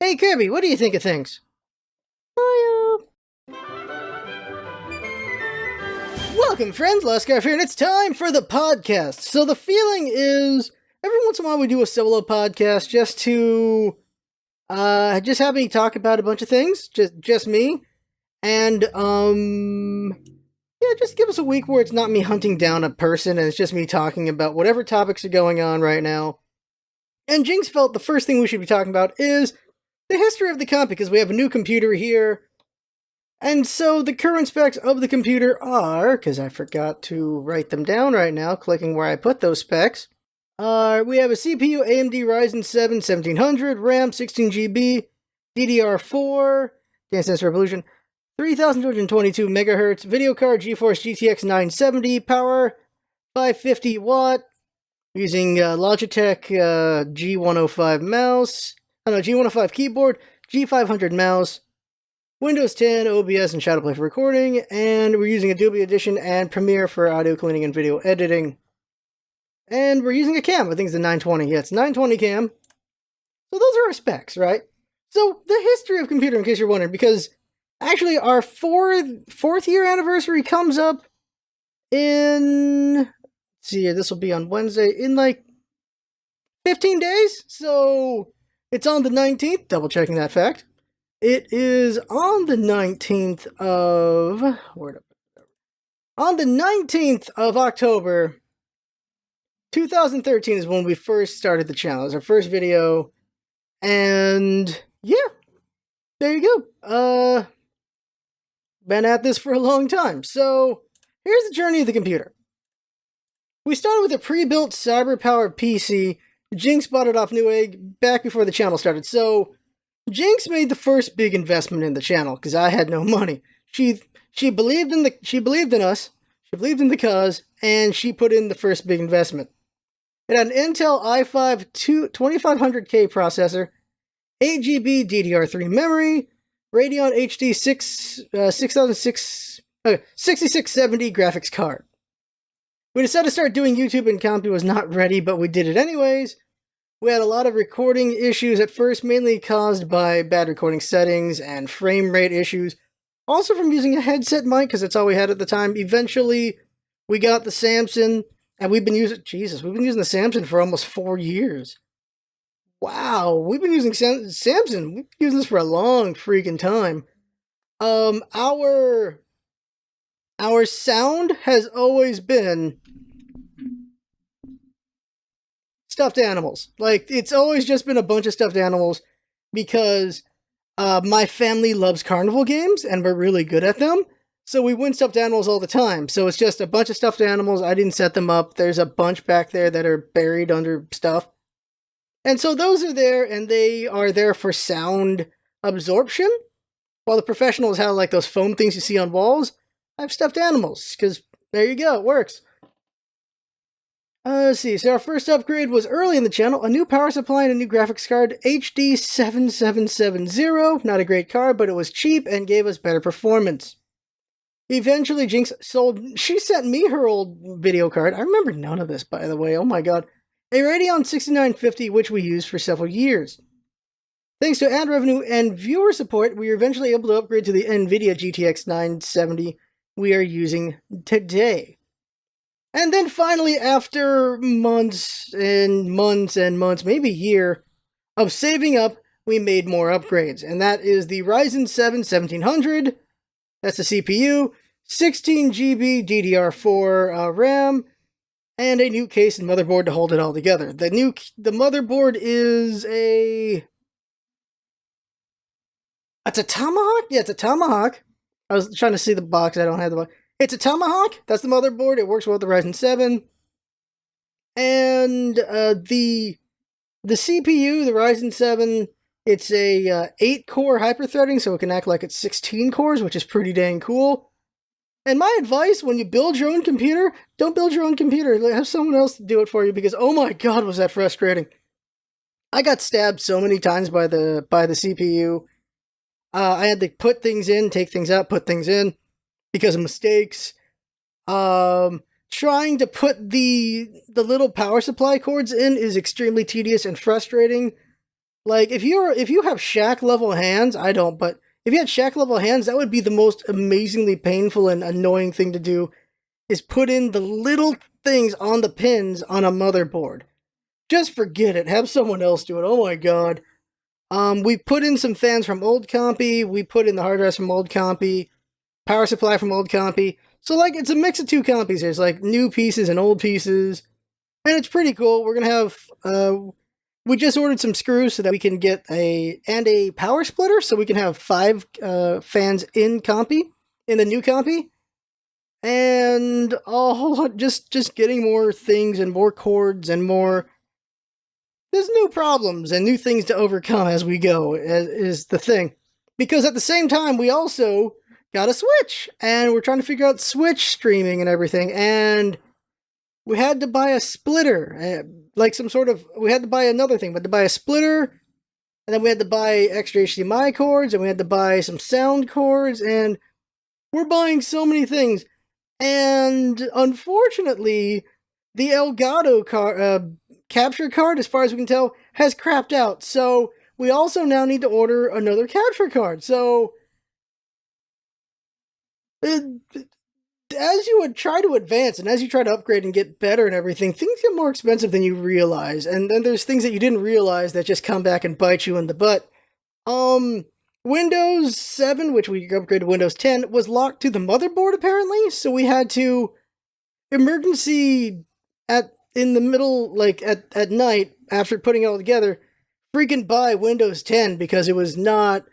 Hey Kirby, what do you think of things? Welcome friends, LostScarf here, and it's time for the podcast. So the feeling is, every once in a while we do a solo podcast just to, just have me talk about a bunch of things, just me, and, yeah, just give us a week where it's not me hunting down a person, and it's just me talking about whatever topics are going on right now. And Jinx felt the first thing we should be talking about is the history of the comp, because we have a new computer here. And so the current specs of the computer are, because I forgot to write them down right now, clicking where I put those specs, we have a CPU AMD Ryzen 7 1700, RAM 16GB, DDR4, Dance Dance Revolution, 3222 MHz, video card GeForce GTX 970, power 550 watt, using Logitech G105 mouse, G105 keyboard, G500 mouse, Windows 10, OBS, and Shadowplay for recording, and we're using Adobe Audition and Premiere for audio cleaning and video editing. And we're using a cam, I think it's a 920, yeah, it's 920 cam. So those are our specs, right? So the history of computer, in case you're wondering, because actually our fourth year anniversary comes up in, let's see here, this will be on Wednesday, in like 15 days, so it's on the 19th, double checking that fact. It is on the 19th of... On the 19th of October, 2013 is when we first started the channel. It was our first video. And, yeah. There you go. Been at this for a long time. So, here's the journey of the computer. We started with a pre-built cyber-powered PC. Jinx bought it off Newegg back before the channel started. So, Jinx made the first big investment in the channel because I had no money. She believed in us, she believed in the cause, and she put in the first big investment. It had an Intel i5 2500K processor, 8GB DDR3 memory, Radeon HD 6670 graphics card. We decided to start doing YouTube, and Compy was not ready, but we did it anyways. We had a lot of recording issues at first, mainly caused by bad recording settings and frame rate issues. Also from using a headset mic, because that's all we had at the time. Eventually, we got the Samsung, and we've been using the Samsung for almost 4 years. Wow, we've been using Samsung. We've been using this for a long freaking time. Our sound has always been stuffed animals. Like, it's always just been a bunch of stuffed animals because my family loves carnival games and we're really good at them. So we win stuffed animals all the time. So it's just a bunch of stuffed animals. I didn't set them up. There's a bunch back there that are buried under stuff. And so those are there, and they are there for sound absorption. While the professionals have like those foam things you see on walls, I have stuffed animals because there you go, it works. Let's see, so our first upgrade was early in the channel, a new power supply and a new graphics card, HD 7770, not a great card, but it was cheap and gave us better performance. Eventually, Jinx she sent me her old video card, I remember none of this, by the way, oh my god, a Radeon 6950, which we used for several years. Thanks to ad revenue and viewer support, we were eventually able to upgrade to the NVIDIA GTX 970 we are using today. And then finally, after months and months and months, maybe a year, of saving up, we made more upgrades. And that is the Ryzen 7 1700, that's the CPU, 16GB DDR4 RAM, and a new case and motherboard to hold it all together. The motherboard is it's a Tomahawk? Yeah, it's a Tomahawk. I was trying to see the box, I don't have the box. It's a Tomahawk, that's the motherboard, it works well with the Ryzen 7. And the CPU, the Ryzen 7, it's a 8-core hyper-threading, so it can act like it's 16 cores, which is pretty dang cool. And my advice, when you build your own computer, don't build your own computer, have someone else do it for you, because oh my god was that frustrating. I got stabbed so many times by the CPU. I had to put things in, take things out, put things in, because of mistakes. Trying to put the little power supply cords in is extremely tedious and frustrating. Like, if you have Shaq level hands, I don't, but if you had Shaq level hands, that would be the most amazingly painful and annoying thing to do, is put in the little things on the pins on a motherboard. Just forget it. Have someone else do it. Oh my god. We put in some fans from old Compy. We put in the hard drives from old Compy. Power supply from old Compy. So, like, it's a mix of two Compys. There's, like, new pieces and old pieces. And it's pretty cool. We're gonna have, we just ordered some screws so that we can get a power splitter, so we can have 5 fans in Compy, in the new Compy. And a whole lot, just getting more things and more cords and more. There's new problems and new things to overcome as we go, is the thing. Because at the same time, we also got a Switch, and we're trying to figure out Switch streaming and everything, and we had to buy a splitter, like some sort of, we had to buy another thing, we had to buy a splitter, and then we had to buy extra HDMI cords, and we had to buy some sound cords, and we're buying so many things. And unfortunately, the Elgato capture card, as far as we can tell, has crapped out. So we also now need to order another capture card. So as you would try to advance and as you try to upgrade and get better and everything, things get more expensive than you realize. And then there's things that you didn't realize that just come back and bite you in the butt. Windows 7, which we upgraded to Windows 10, was locked to the motherboard apparently, so we had to emergency in the middle, like at night, after putting it all together, freaking buy Windows 10 because it was not.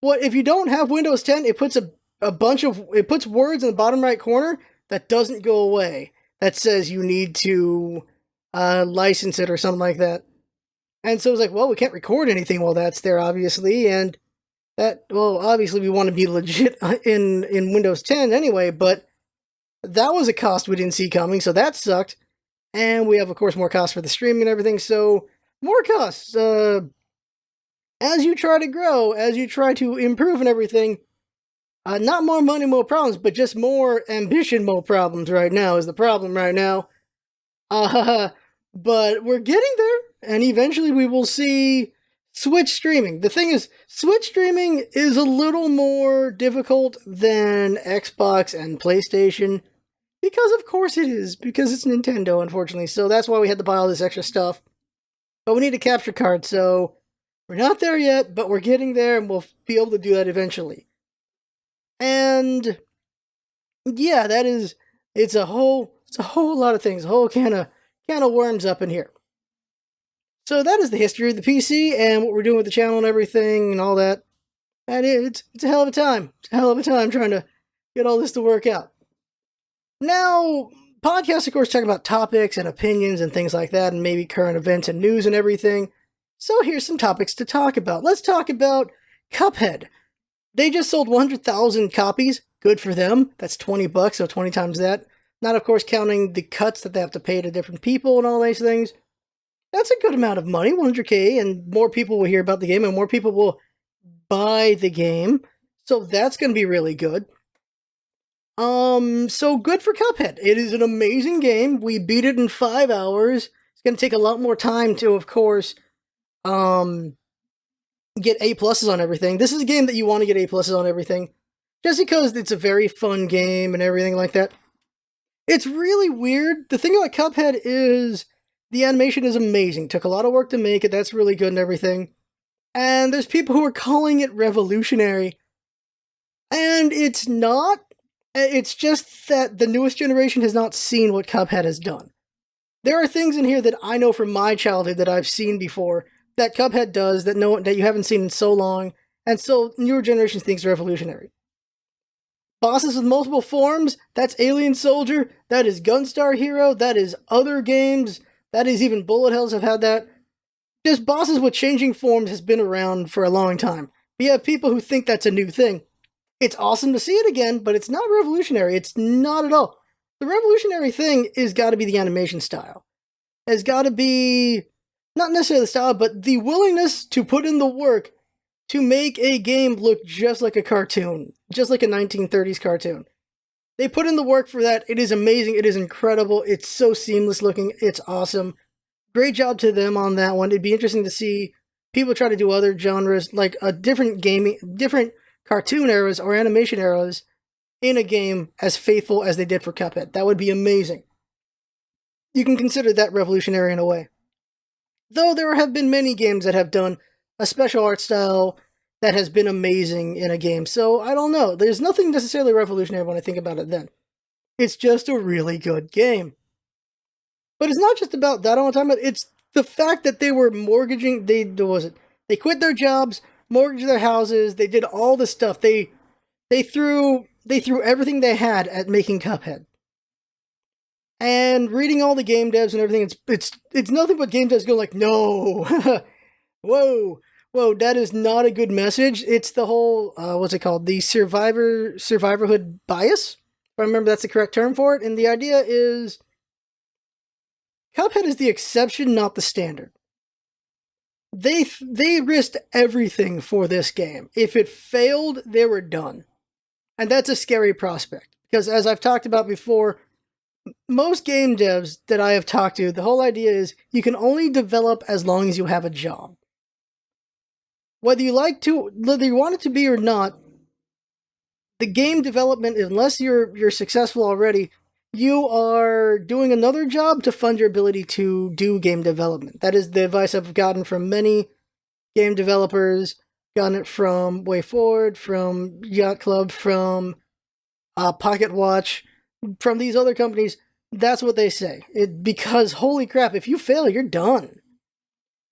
What if you don't have Windows 10? It puts it puts words in the bottom right corner that doesn't go away. That says you need to license it or something like that. And so it was like, well, we can't record anything while that's there, obviously, and that, well, obviously we want to be legit in Windows 10 anyway, but that was a cost we didn't see coming, so that sucked. And we have, of course, more costs for the streaming and everything, so more costs. As you try to grow, as you try to improve and everything, not more money, more problems, but just more ambition, more problems right now is the problem right now. But we're getting there, and eventually we will see Switch streaming. The thing is, Switch streaming is a little more difficult than Xbox and PlayStation, because of course it is, because it's Nintendo, unfortunately, so that's why we had to buy all this extra stuff. But we need a capture card, so we're not there yet, but we're getting there, and we'll be able to do that eventually. And yeah, it's a whole lot of things, a whole can of worms up in here. So that is the history of the PC and what we're doing with the channel and everything and all that. And it's a hell of a time. It's a hell of a time trying to get all this to work out. Now, podcasts, of course, talk about topics and opinions and things like that, and maybe current events and news and everything. So here's some topics to talk about. Let's talk about Cuphead. They just sold 100,000 copies. Good for them. That's $20, so 20 times that. Not, of course, counting the cuts that they have to pay to different people and all these things. That's a good amount of money, 100K, and more people will hear about the game, and more people will buy the game. So that's going to be really good. So good for Cuphead. It is an amazing game. We beat it in 5 hours. It's going to take a lot more time to, of course, get A+ on everything. This is a game that you want to get A+ on everything, just because it's a very fun game and everything like that. It's really weird. The thing about Cuphead is the animation is amazing. Took a lot of work to make it. That's really good and everything. And there's people who are calling it revolutionary. And it's not. It's just that the newest generation has not seen what Cuphead has done. There are things in here that I know from my childhood that I've seen before that Cuphead does that you haven't seen in so long, and so newer generations think is revolutionary. Bosses with multiple forms, that's Alien Soldier, that is Gunstar Hero, that is other games, that is even Bullet Hells have had that. Just bosses with changing forms has been around for a long time. You have people who think that's a new thing. It's awesome to see it again, but it's not revolutionary. It's not at all. The revolutionary thing is got to be the animation style. It's got to be, not necessarily the style, but the willingness to put in the work to make a game look just like a cartoon, just like a 1930s cartoon. They put in the work for that. It is amazing. It is incredible. It's so seamless looking. It's awesome. Great job to them on that one. It'd be interesting to see people try to do other genres, like a different cartoon eras or animation eras in a game as faithful as they did for Cuphead. That would be amazing. You can consider that revolutionary in a way. Though there have been many games that have done a special art style that has been amazing in a game, so I don't know. There's nothing necessarily revolutionary when I think about it then. It's just a really good game. But it's not just about that I'm talking about, it's the fact that they were mortgaging, they quit their jobs, mortgaged their houses, they did all this stuff. They threw everything they had at making Cuphead. And reading all the game devs and everything, it's nothing but game devs going like, no, whoa, that is not a good message. It's the whole, what's it called? The survivorhood bias. If I remember that's the correct term for it. And the idea is, Cuphead is the exception, not the standard. They risked everything for this game. If it failed, they were done. And that's a scary prospect. Because as I've talked about before, most game devs that I have talked to, the whole idea is you can only develop as long as you have a job. Whether you want it to be or not, the game development, unless you're successful already, you are doing another job to fund your ability to do game development. That is the advice I've gotten from many game developers, gotten it from WayForward, from Yacht Club, from Pocket Watch, from these other companies. That's what they say. Because holy crap, if you fail, you're done.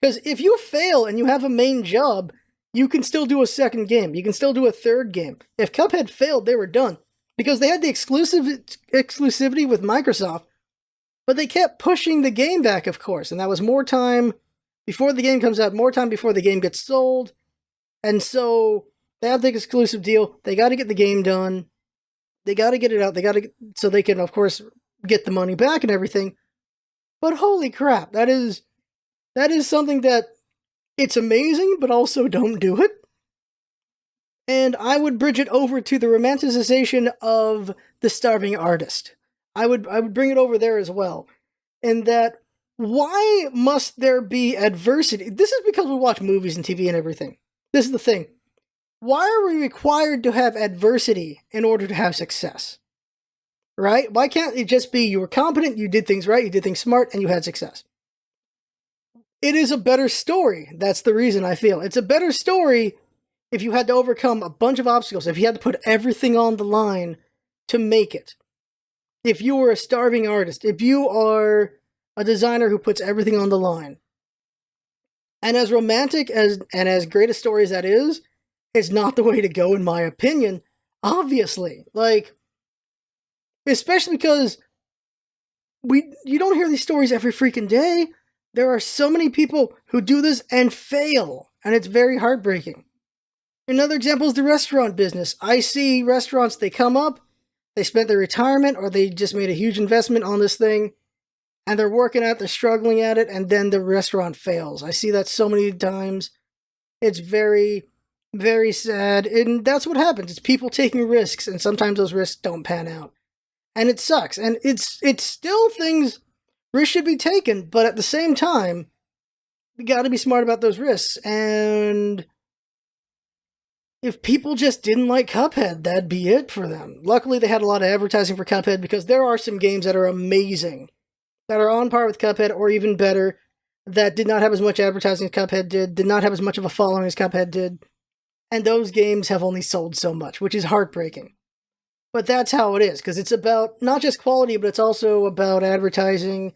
Because if you fail and you have a main job, you can still do a second game. You can still do a third game. If Cuphead failed, they were done. Because they had the exclusivity with Microsoft, but they kept pushing the game back, of course. And that was more time before the game comes out, more time before the game gets sold. And so they have the exclusive deal. They got to get the game done. They got to get it out. So they can, of course, get the money back and everything. But holy crap, that is something that it's amazing, but also don't do it. And I would bridge it over to the romanticization of the starving artist. I would bring it over there as well. In that, why must there be adversity? This is because we watch movies and TV and everything. This is the thing. Why are we required to have adversity in order to have success? Right? Why can't it just be you were competent, you did things right, you did things smart, and you had success? It is a better story. That's the reason I feel. It's a better story if you had to overcome a bunch of obstacles, if you had to put everything on the line to make it. If you were a starving artist, if you are a designer who puts everything on the line. And as romantic and as great a story as that is, it's not the way to go, in my opinion. Obviously. Like, especially because you don't hear these stories every freaking day. There are so many people who do this and fail, and it's very heartbreaking. Another example is the restaurant business. I see restaurants, they come up, they spent their retirement, or they just made a huge investment on this thing, and they're working at it, they're struggling at it, and then the restaurant fails. I see that so many times. It's very, very sad, and that's what happens. It's people taking risks, and sometimes those risks don't pan out. And it sucks, and it's still things, risks should be taken, but at the same time, we gotta be smart about those risks, and if people just didn't like Cuphead, that'd be it for them. Luckily, they had a lot of advertising for Cuphead, because there are some games that are amazing, that are on par with Cuphead, or even better, that did not have as much advertising as Cuphead did not have as much of a following as Cuphead did, and those games have only sold so much, which is heartbreaking. But that's how it is, because it's about not just quality, but it's also about advertising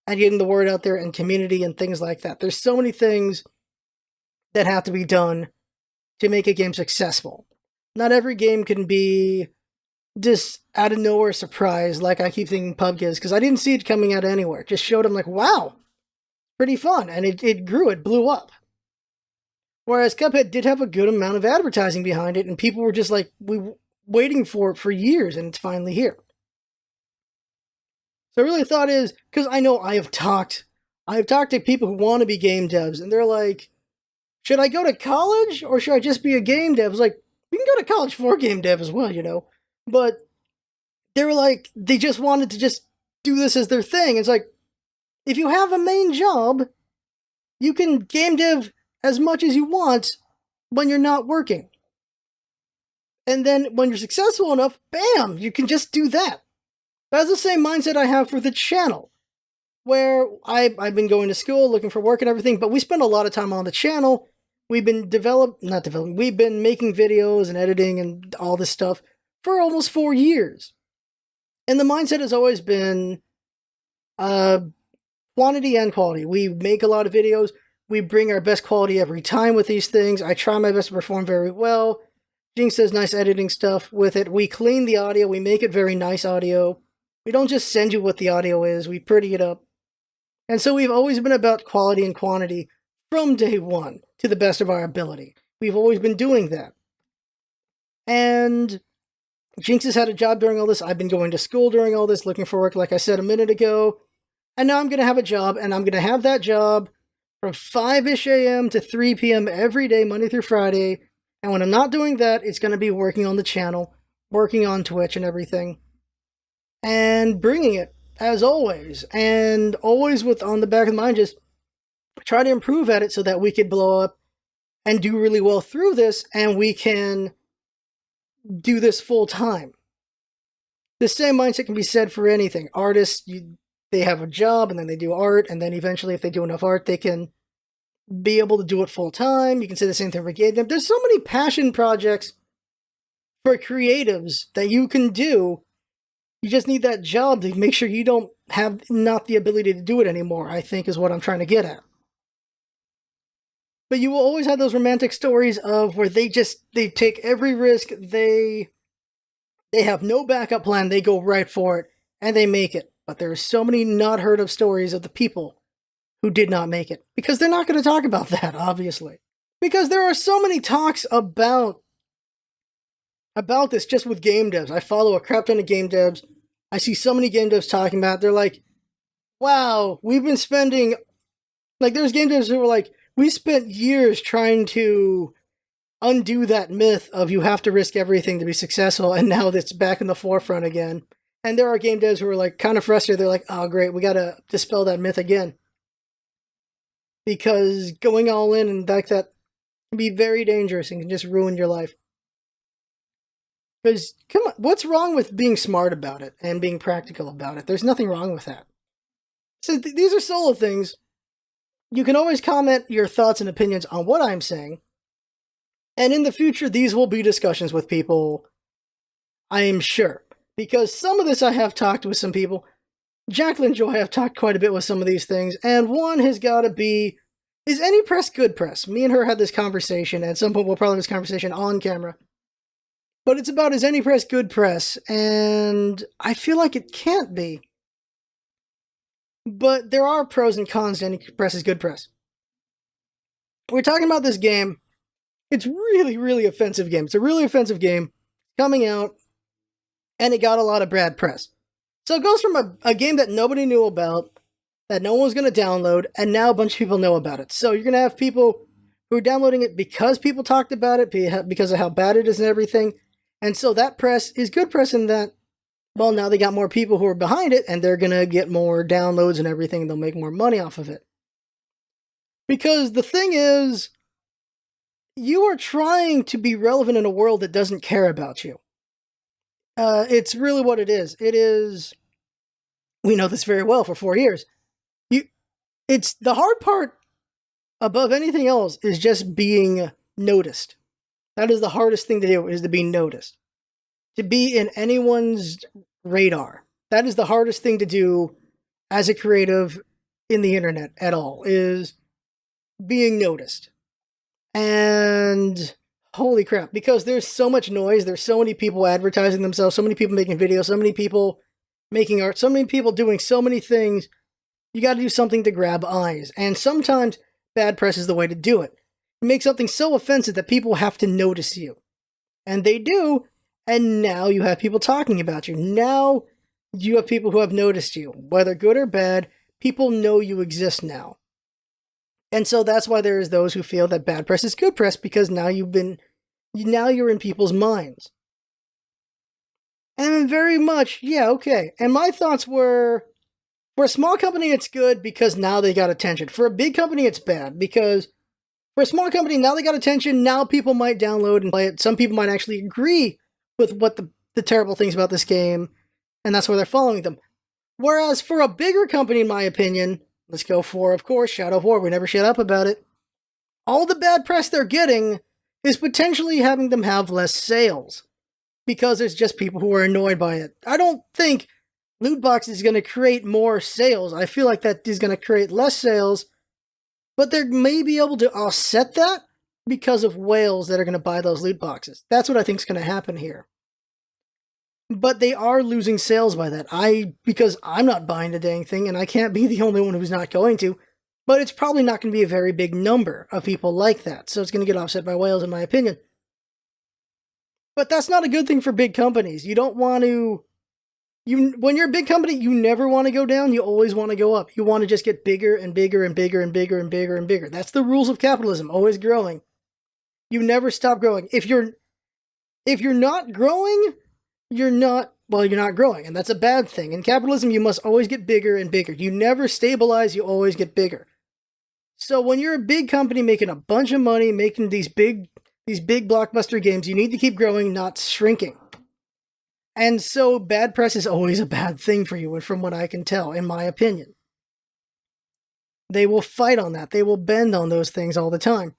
and getting the word out there and community and things like that. There's so many things that have to be done to make a game successful. Not every game can be just out of nowhere surprise like I keep thinking PUBG is, because I didn't see it coming out of anywhere. It just showed them like, wow, pretty fun, and it grew, it blew up. Whereas Cuphead did have a good amount of advertising behind it, and people were just like, waiting for it for years, and it's finally here. So I really thought is, because I know I have talked to people who want to be game devs, and they're like, should I go to college, or should I just be a game dev? It's like, you can go to college for game dev as well, you know? But they were like, they just wanted to just do this as their thing. It's like, if you have a main job, you can game dev as much as you want when you're not working. And then when you're successful enough, bam, you can just do that. That's the same mindset I have for the channel, where I've been going to school, looking for work and everything, but we spend a lot of time on the channel. We've been we've been making videos and editing and all this stuff for almost 4 years. And the mindset has always been quantity and quality. We make a lot of videos. We bring our best quality every time with these things. I try my best to perform very well. Jinx does nice editing stuff with it. We clean the audio. We make it very nice audio. We don't just send you what the audio is. We pretty it up. And so we've always been about quality and quantity from day one to the best of our ability. We've always been doing that. And Jinx has had a job during all this. I've been going to school during all this, looking for work, like I said a minute ago. And now I'm going to have a job, and I'm going to have that job from 5-ish a.m. to 3 p.m. every day, Monday through Friday. And when I'm not doing that, it's going to be working on the channel, working on Twitch and everything, and bringing it, as always. And always with on the back of the mind, just try to improve at it so that we could blow up and do really well through this, and we can do this full time. The same mindset can be said for anything. Artists, they have a job, and then they do art, and then eventually, if they do enough art, they can be able to do it full time. You can say the same thing for game dev. There's so many passion projects for creatives that you can do. You just need that job to make sure you don't have not the ability to do it anymore, I think is what I'm trying to get at. But you will always have those romantic stories of where they take every risk, they have no backup plan, they go right for it, and they make it. But there are so many not heard of stories of the people who did not make it. Because they're not going to talk about that, obviously. Because there are so many talks about this just with game devs. I follow a crap ton of game devs. I see so many game devs talking about it. They're like, wow, we've been spending... Like, there's game devs who were like, we spent years trying to undo that myth of you have to risk everything to be successful, and now that's back in the forefront again. And there are game devs who are like kind of frustrated. They're like, oh great, we gotta dispel that myth again. Because going all in and like that can be very dangerous and can just ruin your life. Because, come on, what's wrong with being smart about it and being practical about it? There's nothing wrong with that. So these are solo things. You can always comment your thoughts and opinions on what I'm saying. And in the future, these will be discussions with people, I am sure. Because some of this I have talked with some people. Jacqueline and Joy have talked quite a bit with some of these things. And one has got to be, is any press good press? Me and her had this conversation. And at some point we'll probably have this conversation on camera. But it's about, is any press good press? And I feel like it can't be. But there are pros and cons to any press is good press. We're talking about this game. It's really, really offensive game. It's a really offensive game coming out, and it got a lot of bad press. So it goes from a game that nobody knew about, that no one was going to download, and now a bunch of people know about it. So you're going to have people who are downloading it because people talked about it, because of how bad it is and everything. And so that press is good press in that, well, now they got more people who are behind it, and they're going to get more downloads and everything, and they'll make more money off of it. Because the thing is, you are trying to be relevant in a world that doesn't care about you. It's really what it is. It is, we know this very well for 4 years. It's the hard part above anything else is just being noticed. That is the hardest thing to do, is to be noticed. To be in anyone's radar. That is the hardest thing to do as a creative in the internet at all, is being noticed. And holy crap, because there's so much noise, there's so many people advertising themselves, so many people making videos, so many people making art, so many people doing so many things, you gotta do something to grab eyes. And sometimes bad press is the way to do it. You make something so offensive that people have to notice you. And they do, and now you have people talking about you. Now you have people who have noticed you. Whether good or bad, people know you exist now. And so that's why there is those who feel that bad press is good press, because now you're in people's minds. And very much, yeah, okay. And my thoughts were, for a small company, it's good because now they got attention. For a big company, it's bad because For a small company, now they got attention, now people might download and play it. Some people might actually agree with what the terrible things about this game, and that's why they're following them. Whereas for a bigger company, in my opinion, let's go for, of course, Shadow of War, we never shut up about it. All the bad press they're getting is potentially having them have less sales, because there's just people who are annoyed by it. I don't think loot boxes is going to create more sales. I feel like that is going to create less sales, but they may be able to offset that because of whales that are going to buy those loot boxes. That's what I think is going to happen here. But they are losing sales by that. Because I'm not buying the dang thing, and I can't be the only one who's not going to. But it's probably not going to be a very big number of people like that. So it's going to get offset by whales, in my opinion. But that's not a good thing for big companies. You don't want to... when you're a big company, you never want to go down. You always want to go up. You want to just get bigger and bigger and bigger and bigger and bigger and bigger. That's the rules of capitalism. Always growing. You never stop growing. If you're not growing, you're not growing. And that's a bad thing. In capitalism, you must always get bigger and bigger. You never stabilize. You always get bigger. So when you're a big company making a bunch of money, making these big blockbuster games, you need to keep growing, not shrinking. And so bad press is always a bad thing for you, from what I can tell, in my opinion. They will fight on that. They will bend on those things all the time.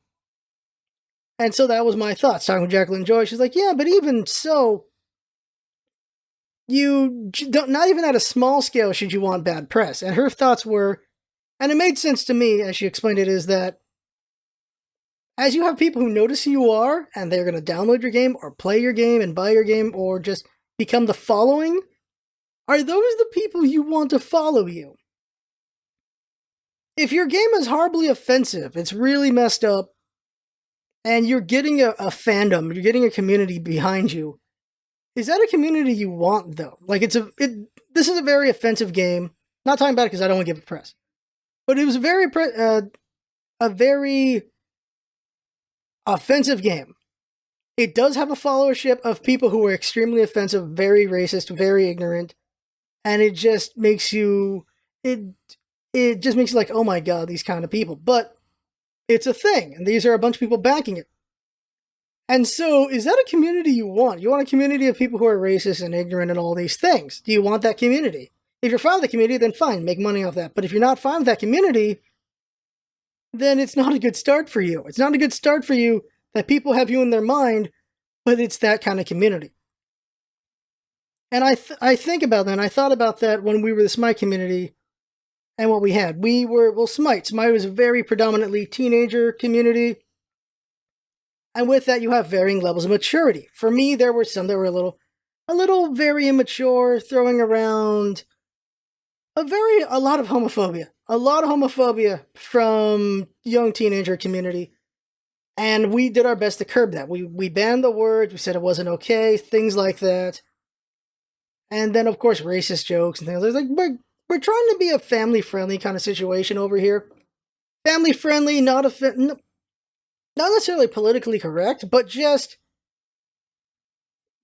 And so that was my thoughts. Talking with Jacqueline Joy, she's like, yeah, but even so, not even at a small scale should you want bad press. And her thoughts were, and it made sense to me as she explained it, is that as you have people who notice who you are, and they're going to download your game, or play your game, and buy your game, or just become the following, are those the people you want to follow you? If your game is horribly offensive, it's really messed up, and you're getting a fandom, you're getting a community behind you, is that a community you want, though? Like, this is a very offensive game. Not talking about it because I don't want to give it press. But it was a very offensive game. It does have a followership of people who are extremely offensive, very racist, very ignorant, and it just makes you like, oh my god, these kind of people. But it's a thing, and these are a bunch of people backing it. And so, is that a community you want? You want a community of people who are racist and ignorant and all these things. Do you want that community? If you're fine with the community, then fine, make money off that. But if you're not fine with that community, then it's not a good start for you. It's not a good start for you that people have you in their mind, but it's that kind of community. And I think about that, and I thought about that when we were the Smite community, and what we had. Smite was a very predominantly teenager community, and with that you have varying levels of maturity. For me, there were some that were a little very immature, throwing around a lot of homophobia. A lot of homophobia from young teenager community. And we did our best to curb that. We banned the word, we said it wasn't okay, things like that. And then, of course, racist jokes and things. Like, we're trying to be a family-friendly kind of situation over here. Family-friendly, not necessarily politically correct, but just...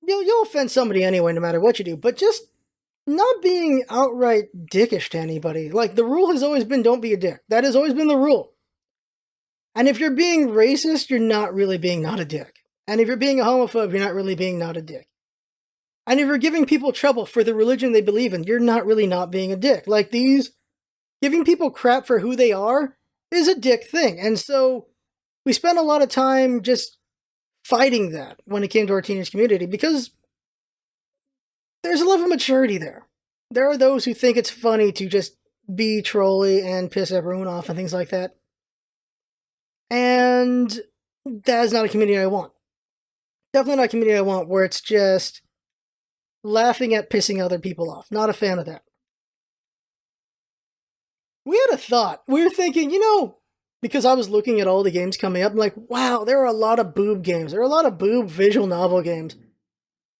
You'll offend somebody anyway, no matter what you do, but just not being outright dickish to anybody. Like, the rule has always been, don't be a dick. That has always been the rule. And if you're being racist, you're not really being not a dick. And if you're being a homophobe, you're not really being not a dick. And if you're giving people trouble for the religion they believe in, you're not really not being a dick. Like, giving people crap for who they are is a dick thing. And so, we spent a lot of time just fighting that when it came to our teenage community, because there's a level of maturity there. There are those who think it's funny to just be trolly and piss everyone off and things like that. And that is not a community I want. Definitely not a community I want where it's just laughing at pissing other people off. Not a fan of that. We had a thought. We were thinking, because I was looking at all the games coming up, I'm like, wow, there are a lot of boob games. There are a lot of boob visual novel games.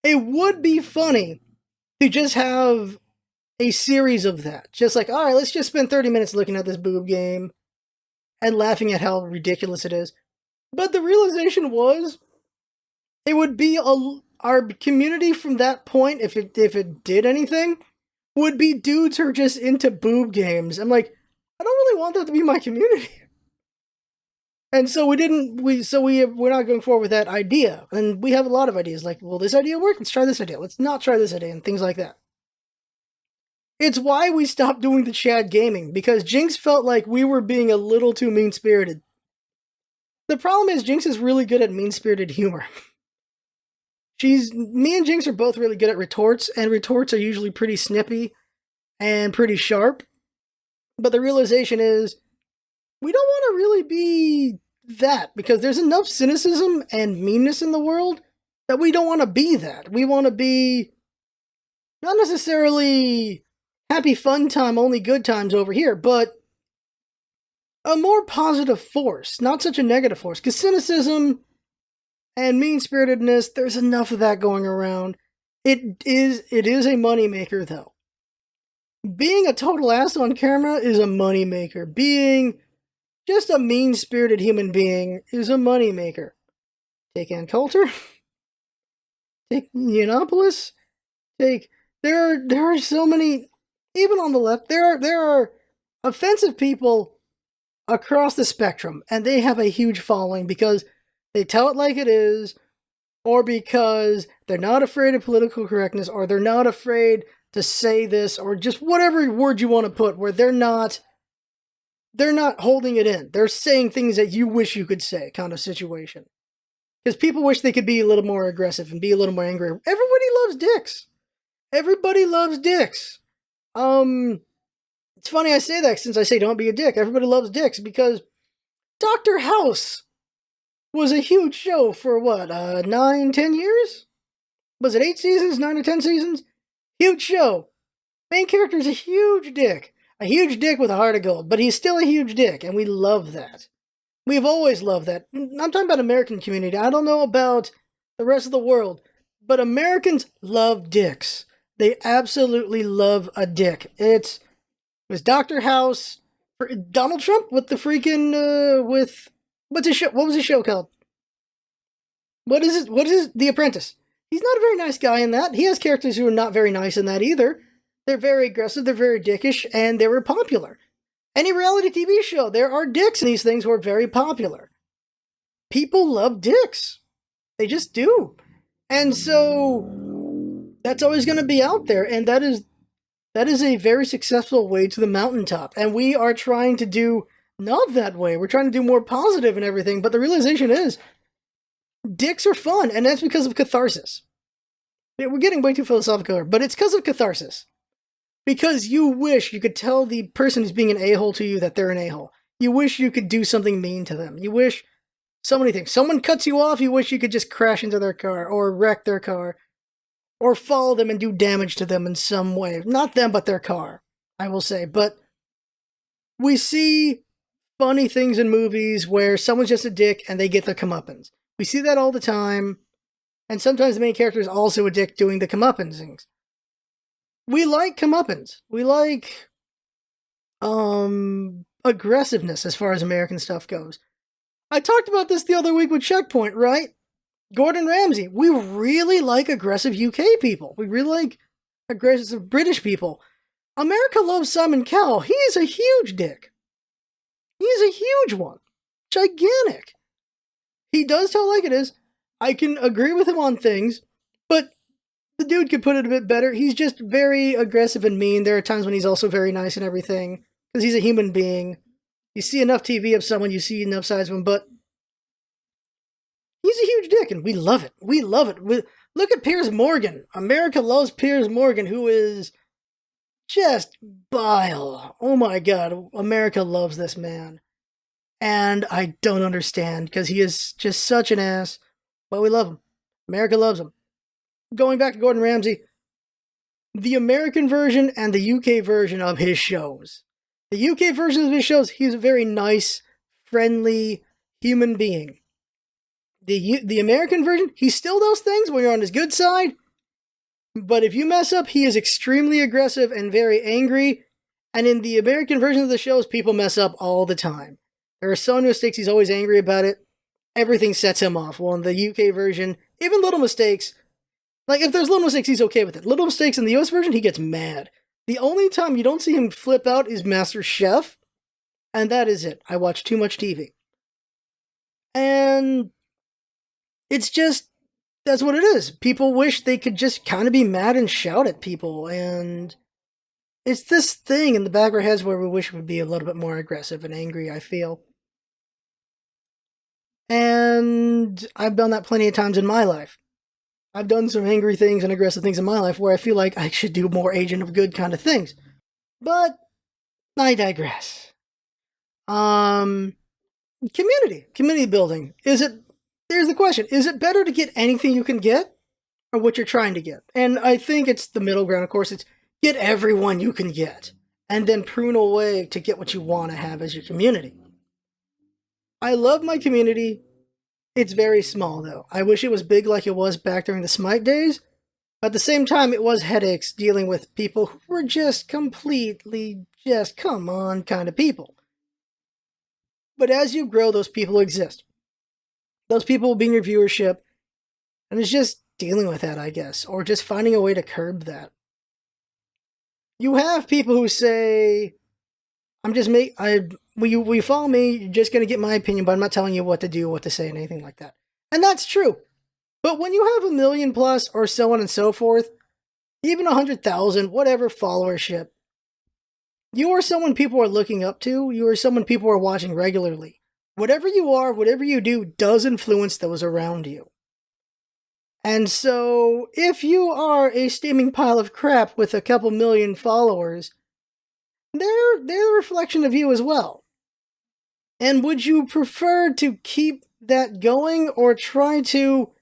It would be funny to just have a series of that. Just like, all right, let's just spend 30 minutes looking at this boob game and laughing at how ridiculous it is. But the realization was, it would be our community from that point, if it did anything, would be dudes who are just into boob games. I'm like, I don't really want that to be my community. And so we're not going forward with that idea. And we have a lot of ideas like, will this idea work? Let's try this idea. Let's not try this idea, and things like that. It's why we stopped doing the Chad gaming, because Jinx felt like we were being a little too mean-spirited. The problem is Jinx is really good at mean-spirited humor. Me and Jinx are both really good at retorts, and retorts are usually pretty snippy and pretty sharp. But the realization is, we don't want to really be that, because there's enough cynicism and meanness in the world that we don't want to be that. We want to be not necessarily happy fun time, only good times over here, but a more positive force, not such a negative force, because cynicism and mean-spiritedness, there's enough of that going around. It is a moneymaker, though. Being a total ass on camera is a moneymaker. Being just a mean-spirited human being is a moneymaker. Take Ann Coulter. Take Yiannopoulos. There are so many, even on the left, there are offensive people across the spectrum, and they have a huge following because they tell it like it is, or because they're not afraid of political correctness, or they're not afraid to say this, or just whatever word you want to put, where they're not holding it in. They're saying things that you wish you could say, kind of situation. Because people wish they could be a little more aggressive and be a little more angry. Everybody loves dicks. Everybody loves dicks. It's funny I say that since I say don't be a dick. Everybody loves dicks because Dr. House was a huge show for what, 9, 10 years? Was it 8 seasons, 9 or 10 seasons? Huge show. Main character's a huge dick. A huge dick with a heart of gold, but he's still a huge dick, and we love that. We've always loved that. I'm talking about American community. I don't know about the rest of the world, but Americans love dicks. They absolutely love a dick. It was Dr. House, Donald Trump with the freaking, what's his show? What was his show called? What is it? The Apprentice. He's not a very nice guy in that. He has characters who are not very nice in that either. They're very aggressive, they're very dickish, and they were popular. Any reality TV show, there are dicks in these things who are very popular. People love dicks. They just do. And so, that's always going to be out there, and that is a very successful way to the mountaintop. And we are trying to do not that way. We're trying to do more positive and everything, but the realization is, dicks are fun, and that's because of catharsis. We're getting way too philosophical here, but it's because of catharsis. Because you wish you could tell the person who's being an a-hole to you that they're an a-hole. You wish you could do something mean to them. You wish so many things. Someone cuts you off, you wish you could just crash into their car, or wreck their car, or follow them and do damage to them in some way. Not them, but their car, I will say. But we see funny things in movies where someone's just a dick and they get their comeuppance. We see that all the time, and sometimes the main character is also a dick doing the comeuppance things. We like comeuppance. We like aggressiveness as far as American stuff goes. I talked about this the other week with Checkpoint, right? Gordon Ramsay. We really like aggressive UK people. We really like aggressive British people. America loves Simon Cowell. He's a huge dick. He's a huge one. Gigantic. He does tell like it is. I can agree with him on things, but the dude could put it a bit better. He's just very aggressive and mean. There are times when he's also very nice and everything, because he's a human being. You see enough TV of someone, you see enough sides of him, but he's a huge dick, and we love it. We love it. Look at Piers Morgan. America loves Piers Morgan, who is just bile. Oh my god, America loves this man. And I don't understand, because he is just such an ass, but we love him. America loves him. Going back to Gordon Ramsay, the American version and the UK version of his shows. The UK version of his shows, he's a very nice, friendly human being. The American version, he still does things when you're on his good side, but if you mess up, he is extremely aggressive and very angry, and in the American version of the shows, people mess up all the time. There are so many mistakes, he's always angry about it. Everything sets him off. Well, in the UK version, even little mistakes, like, if there's little mistakes, he's okay with it. Little mistakes in the US version, he gets mad. The only time you don't see him flip out is Master Chef, and that is it. I watch too much TV. And it's just, that's what it is. People wish they could just kind of be mad and shout at people, and it's this thing in the back of our heads where we wish we would be a little bit more aggressive and angry, I feel. And I've done that plenty of times in my life. I've done some angry things and aggressive things in my life where I feel like I should do more agent of good kind of things. But I digress. Community building. Here's the question. Is it better to get anything you can get or what you're trying to get? And I think it's the middle ground. Of course, it's get everyone you can get and then prune away to get what you want to have as your community. I love my community. It's very small, though. I wish it was big like it was back during the Smite days. But at the same time, it was headaches dealing with people who were just completely just come on kind of people. But as you grow, those people exist. Those people will be in your viewership. And it's just dealing with that, I guess. Or just finding a way to curb that. You have people who say, will you follow me? You're just going to get my opinion, but I'm not telling you what to do, what to say, and anything like that. And that's true. But when you have 1 million plus, or so on and so forth, even 100,000, whatever followership, you are someone people are looking up to. You are someone people are watching regularly. Whatever you are, whatever you do, does influence those around you. And so, if you are a steaming pile of crap with a couple million followers, they're a reflection of you as well. And would you prefer to keep that going or try to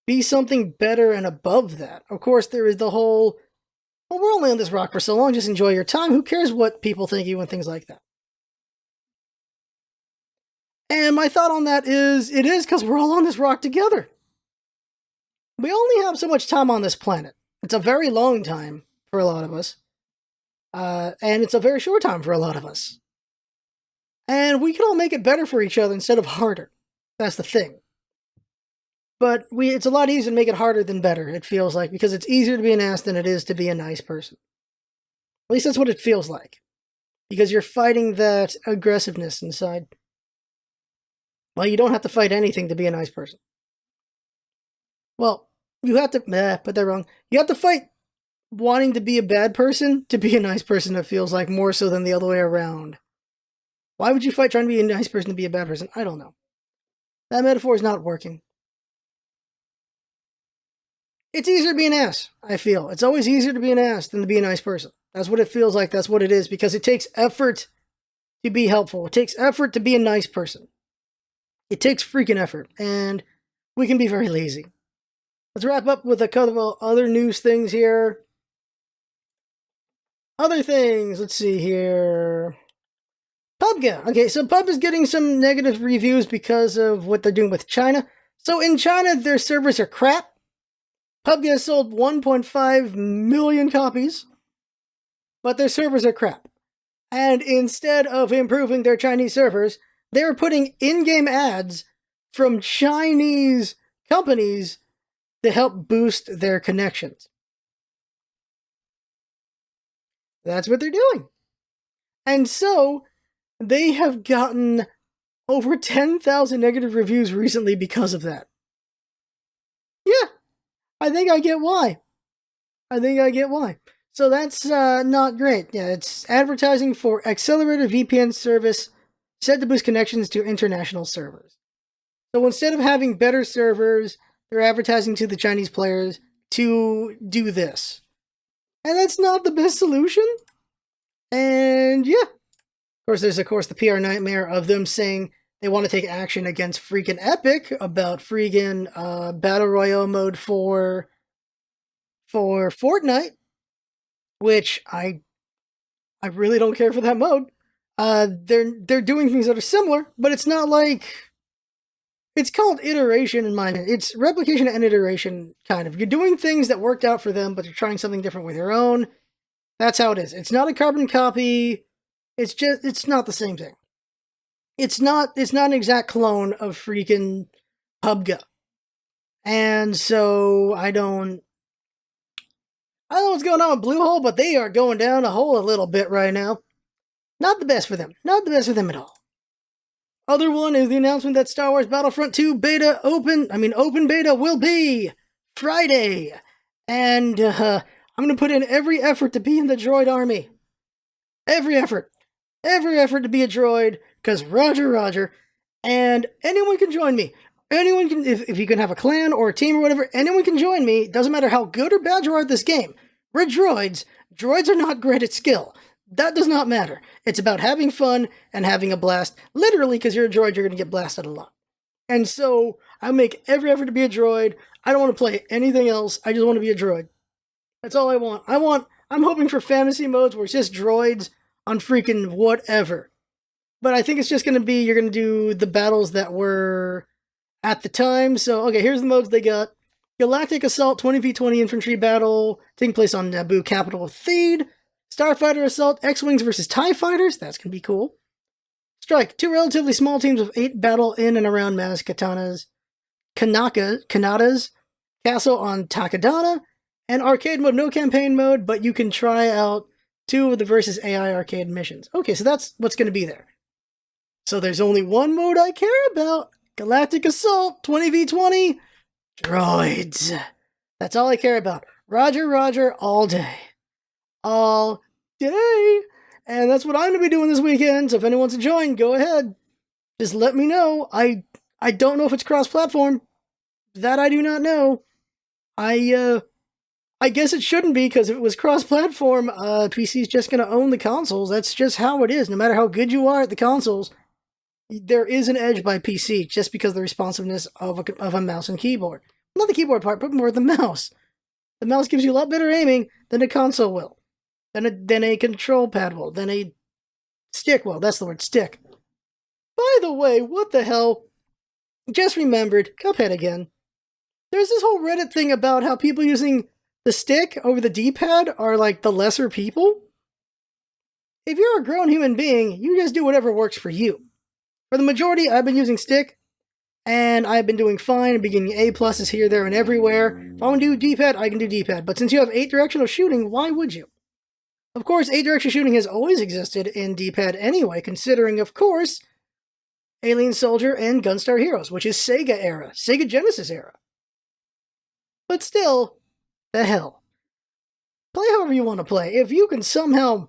be something better and above that? Of course, there is the whole, well, we're only on this rock for so long, just enjoy your time. Who cares what people think of you and things like that? And my thought on that is, it is because we're all on this rock together. We only have so much time on this planet. It's a very long time for a lot of us. And it's a very short time for a lot of us. And we can all make it better for each other instead of harder. That's the thing. But it's a lot easier to make it harder than better, it feels like, because it's easier to be an ass than it is to be a nice person. At least that's what it feels like. Because you're fighting that aggressiveness inside. Well, you don't have to fight anything to be a nice person. Well, you have to, put that wrong. You have to fight wanting to be a bad person to be a nice person, it feels like, more so than the other way around. Why would you fight trying to be a nice person to be a bad person? I don't know. That metaphor is not working. It's easier to be an ass, I feel. It's always easier to be an ass than to be a nice person. That's what it feels like. That's what it is, because it takes effort to be helpful. It takes effort to be a nice person. It takes freaking effort, and we can be very lazy. Let's wrap up with a couple of other news things here. Other things, let's see here. PUBG. Okay, so PUBG is getting some negative reviews because of what they're doing with China. So in China, their servers are crap. PUBG has sold 1.5 million copies, but their servers are crap. And instead of improving their Chinese servers, they're putting in-game ads from Chinese companies to help boost their connections. That's what they're doing. And so, they have gotten over 10,000 negative reviews recently because of that. Yeah, I think I get why. So that's not great. Yeah, it's advertising for accelerated VPN service said to boost connections to international servers. So instead of having better servers, they're advertising to the Chinese players to do this. And that's not the best solution. And yeah. Of course, there's the PR nightmare of them saying they want to take action against freaking Epic about freaking Battle Royale mode for Fortnite, which I really don't care for that mode. They're doing things that are similar, but it's not like, it's called iteration in my opinion. It's replication and iteration, kind of. You're doing things that worked out for them, but you're trying something different with your own. That's how it is. It's not a carbon copy. It's not the same thing. It's not an exact clone of freaking PUBG. And so I don't know what's going on with Bluehole, but they are going down a hole a little bit right now. Not the best for them. Not the best for them at all. Other one is the announcement that Star Wars Battlefront 2 open beta will be Friday. And I'm going to put in every effort to be in the droid army. Every effort to be a droid, because Roger. And anyone can join me. Anyone can, if you can have a clan or a team or whatever, anyone can join me. Doesn't matter how good or bad you are at this game. We're droids. Droids are not great at skill. That does not matter. It's about having fun and having a blast. Literally, because you're a droid, you're going to get blasted a lot. And so, I make every effort to be a droid. I don't want to play anything else. I just want to be a droid. That's all I want. I'm hoping for fantasy modes where it's just droids on freaking whatever. But I think it's just going to be, you're going to do the battles that were at the time. So, okay, here's the modes they got. Galactic Assault 20v20 infantry battle taking place on Naboo capital of Theed. Starfighter Assault X-Wings versus TIE Fighters. That's going to be cool. Strike. 2 relatively small teams of 8 battle in and around Maz Kanata's castle on Takodana. And arcade mode, no campaign mode, but you can try out 2 of the versus AI arcade missions. Okay, so that's what's going to be there. So there's only one mode I care about. Galactic Assault 20v20. Droids. That's all I care about. Roger, all day. All day. And that's what I'm going to be doing this weekend. So if anyone wants to join, go ahead. Just let me know. I don't know if it's cross-platform. That I do not know. I guess it shouldn't be, because if it was cross-platform, PC's just going to own the consoles. That's just how it is. No matter how good you are at the consoles, there is an edge by PC just because of the responsiveness of a mouse and keyboard. Not the keyboard part, but more the mouse. The mouse gives you a lot better aiming than a console will. Than a control pad will. Than a stick will. That's the word, stick. By the way, what the hell? Just remembered, Cuphead again. There's this whole Reddit thing about how people using the stick over the D-pad are like the lesser people. If you're a grown human being, you just do whatever works for you. For the majority, I've been using stick, and I've been doing fine. I'm getting A+ here, there, and everywhere. If I want to do D-pad, I can do D-pad. But since you have 8-directional shooting, why would you? Of course, 8-directional shooting has always existed in D-pad anyway, considering, of course, Alien Soldier and Gunstar Heroes, which is Sega era, Sega Genesis era. But still, the hell. Play however you want to play. If you can somehow...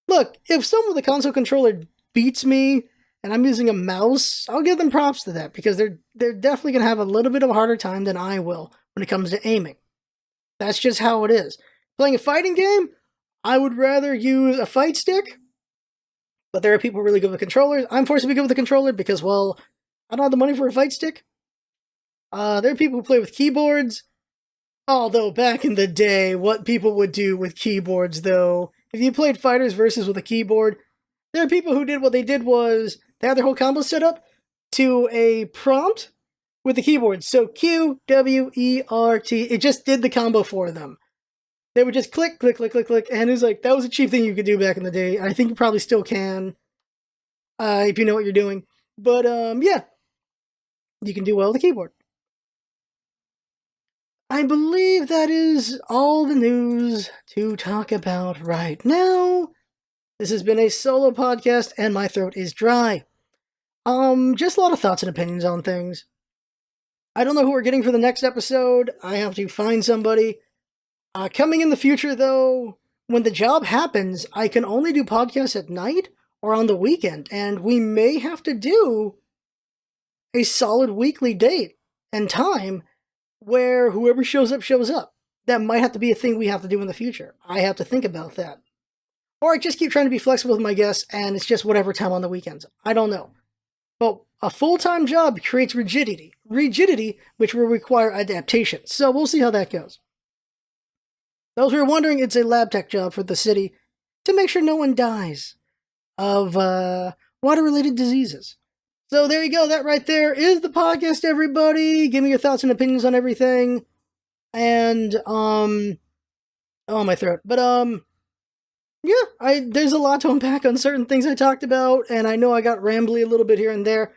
Look, if someone with a console controller beats me, and I'm using a mouse, I'll give them props to that, because they're definitely going to have a little bit of a harder time than I will when it comes to aiming. That's just how it is. Playing a fighting game, I would rather use a fight stick, but there are people really good with controllers. I'm forced to be good with the controller because, well, I don't have the money for a fight stick. There are people who play with keyboards, although back in the day, what people would do with keyboards, though, if you played Fighters Versus with a keyboard, there are people who did what they did was they had their whole combo set up to a prompt with the keyboard. So Q, W, E, R, T, it just did the combo for them. They would just click, click, click, click, click, and it was like, that was a cheap thing you could do back in the day. I think you probably still can, if you know what you're doing. But, yeah, you can do well with the keyboard. I believe that is all the news to talk about right now. This has been a solo podcast, and my throat is dry. Just a lot of thoughts and opinions on things. I don't know who we're getting for the next episode. I have to find somebody. Coming in the future, though, when the job happens, I can only do podcasts at night or on the weekend, and we may have to do a solid weekly date and time where whoever shows up, shows up. That might have to be a thing we have to do in the future. I have to think about that. Or I just keep trying to be flexible with my guests, and it's just whatever time on the weekends. I don't know. But a full-time job creates rigidity, which will require adaptation. So we'll see how that goes. Those who are wondering, it's a lab tech job for the city to make sure no one dies of water-related diseases. So there you go. That right there is the podcast, everybody. Give me your thoughts and opinions on everything. And, oh, my throat. But, yeah, there's a lot to unpack on certain things I talked about, and I know I got rambly a little bit here and there.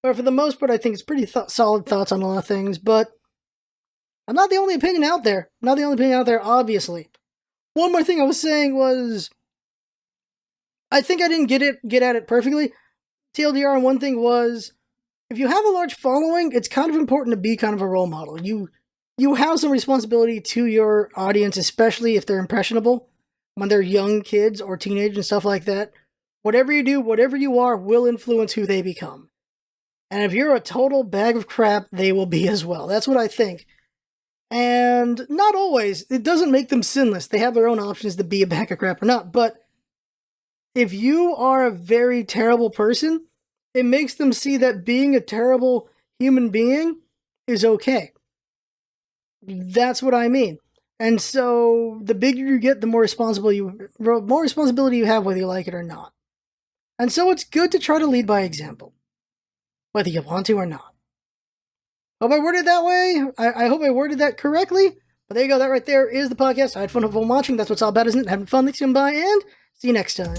But for the most part, I think it's pretty solid thoughts on a lot of things, but I'm not the only opinion out there. I'm not the only opinion out there, obviously. One more thing I was saying was, I think I didn't get at it perfectly. TLDR, and one thing was, if you have a large following, it's kind of important to be kind of a role model. You have some responsibility to your audience, especially if they're impressionable, when they're young kids or teenagers and stuff like that. Whatever you do, whatever you are, will influence who they become. And if you're a total bag of crap, they will be as well. That's what I think. And not always. It doesn't make them sinless. They have their own options to be a bag of crap or not. But if you are a very terrible person, it makes them see that being a terrible human being is okay. That's what I mean. And so the bigger you get, the more responsibility you have, whether you like it or not. And so it's good to try to lead by example, whether you want to or not. Hope I worded that way. I hope I worded that correctly. But there you go. That right there is the podcast. I had fun watching. That's what's all about, isn't it? Having fun. Thanks for coming by, and see you next time.